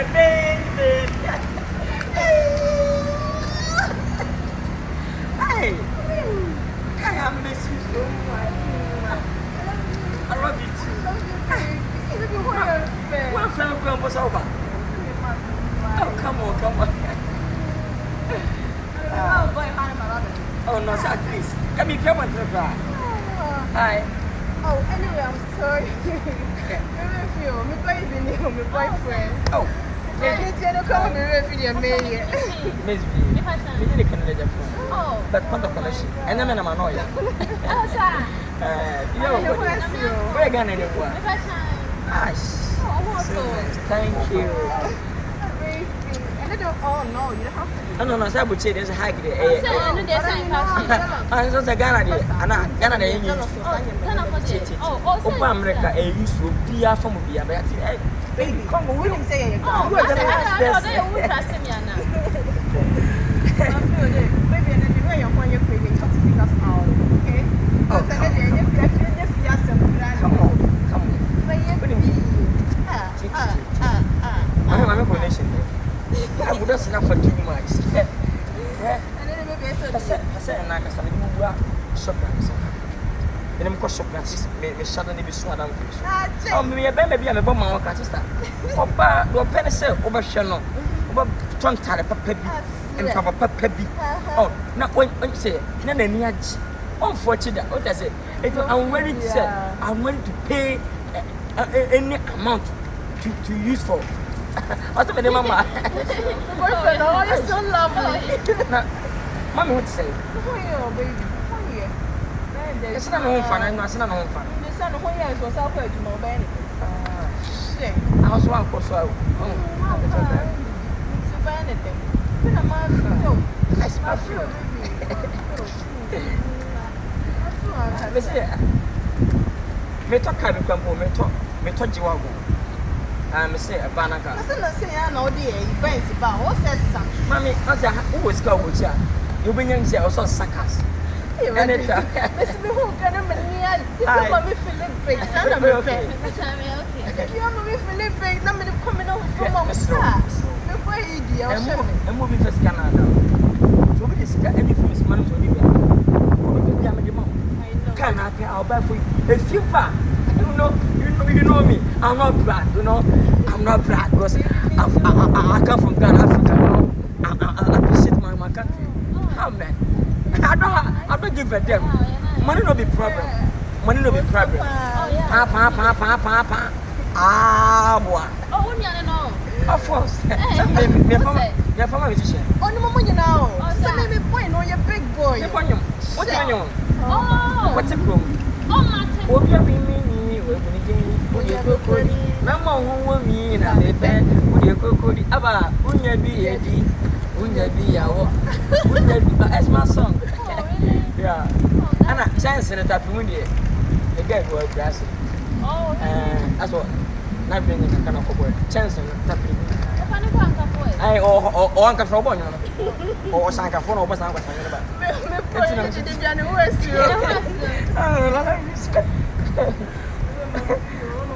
baby. Hey, I miss you so much. I love you too. What friend of Grandpa's over? Oh, come on. Oh, no, sir, please. Let me come on to the bar. Hi. Oh, anyway, I'm sorry. My boyfriend. Oh. Miss B. We need a Canada phone. Oh. But contact connection. And I'm an annoyer. Oh, sir. We're going anywhere. Thank you. Oh, no, you don't have to. No, Sabuchi, there's a hike there. I'm just a Ghana, and Ghana, America, a use to be a from Bia. Baby, come on, we didn't say it. Oh, you are the best. Maybe and then when you're on your face, you have to take us out, okay? Oh, come on. I'm a connection. I would not enough for too much. And then maybe I said, and I can shop. And I'm called shop, maybe suddenly be sworn down. Oh, maybe I'm a bomb, my sister. Oh, but your pencil over Shannon, over Tom Tara, and Papa Peppy. Oh, not when you say, none of me. Unfortunately, what I say, I'm ready to say, I'm ready to pay any amount to use for. What's the mama? Boyfriend, oh, you're so lovely. Mommy would say, Oh, baby. it's not home fun, I'm not home fun. The son of 1 year was out to know anything. Shit. I was one for so. Oh, anything. I smell you, baby. Me talk cabin campo, me talk Jiwago. I'm say a banaka. I say, I know the events about what says something. Mammy, who was go with you? You bring in the also suckers. And it, Miss Who can I me Philip Briggs, and I'm okay. You are me Philip Briggs, I'm coming over from our stars. And moving first Canada. So we discuss any first man to live. Can I pay our back for you? A few pa. You know me. I'm not proud, I'm not proud because I come from Ghana, Africa, I appreciate my country. How man? I don't give a damn. Money no be problem. Pa. Ah, boy. Oh, you know. Of course. Your family musician. Oh, no, you know. So maybe boy, no, you're big boy. What's your name? Oh. What's it called? Oh, Martin. Oh, you mean Mama who me in a bed, would you cook about Unya be as my song? Yeah, and a chance in a tapundi. The guy who was grassy. Oh, that's what. Not bringing a kind of word. Chance in a tapping. I or Uncle Frobon or Sanka for over Sanka.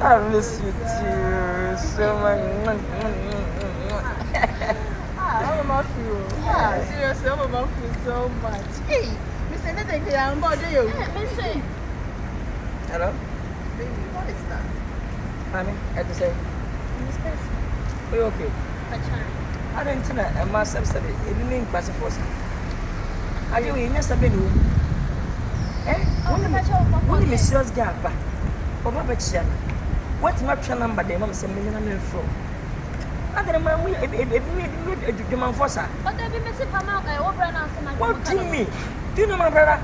I miss you too so much. I'm about you. Seriously, I'm about you so much. Hey, Miss Anything, I'm about you. Hello? Baby, what is that? Honey, I had to say. Are you okay? I didn't know a massive study. It didn't pass a force. Are you in your sabin? Eh? Only Mrs. Gabba. Over Bachia. What's my number? They must send me a from. I don't know. We the man for sir. But they be missing from out. I over and answer. What do you mean? Do you know my brother?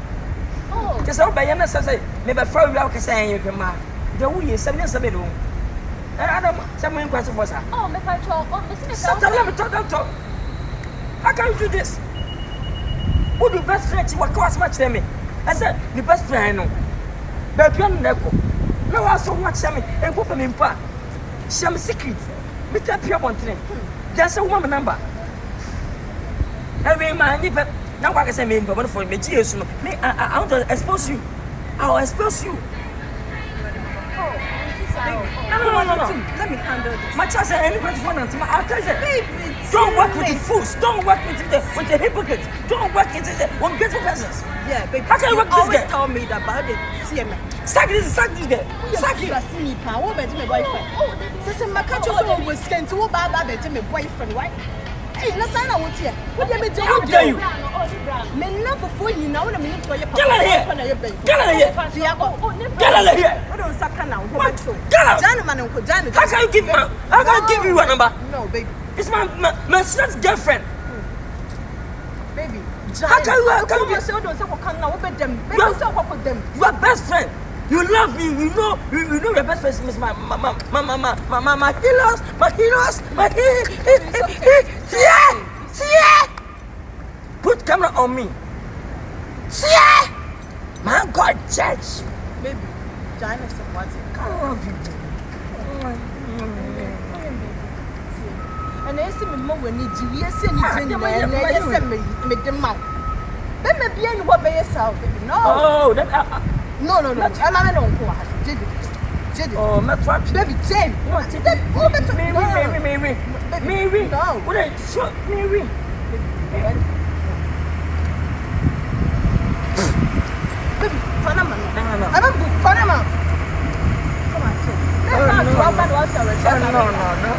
Oh, just over by say, maybe for you, I can say you can mark. The way you send us a bit. And I don't someone question for sir. oh, my patrol. Oh, Miss Talk. How can you do this? Who the best friend you were cost much to me? I said, the best friend I know. But you never. No, I so much Sammy and put them in part. Some secret. Me tell you one thing. That's a woman number. Every man, but now I can say me, but for me, Jesus, me, I want to expose you. I'll expose you. No, Let me handle this. My child said, anybody for nothing. I'll tell you. Baby, Don't work with the fools. Don't work with the hypocrites. Don't work with the ungrateful persons. Yeah, baby. How can you work with this always tell me that about the CMA. Sack this guy. Sack him. See me, pa. What about my boyfriend? Sister, my catch also was sent to what about my boyfriend, right? Hey, let's sign out here. What do you mean? How dare you? Men never for you now. I'm going to Get out of here. Get out of here. Get out of here. What don't suck now? What? Get out. How can you give you a number? No, baby. It's my son's girlfriend. Baby. How can you You are best friend. You love me. You know your best friend is my heroes. See? Put camera on me. See? My God, judge. Baby, China said what's it? I love you. And I see me more when you do. Yes, and you send me the mouth. Then maybe I what by yourself. No. Oh, that. No. I'm not on go. Jid. Oh, my trap. Baby, Jane. Mary. No. What are you? Sure, Mary. Baby, Panama. No. I'm a book, Panama. Come on, Jane. No.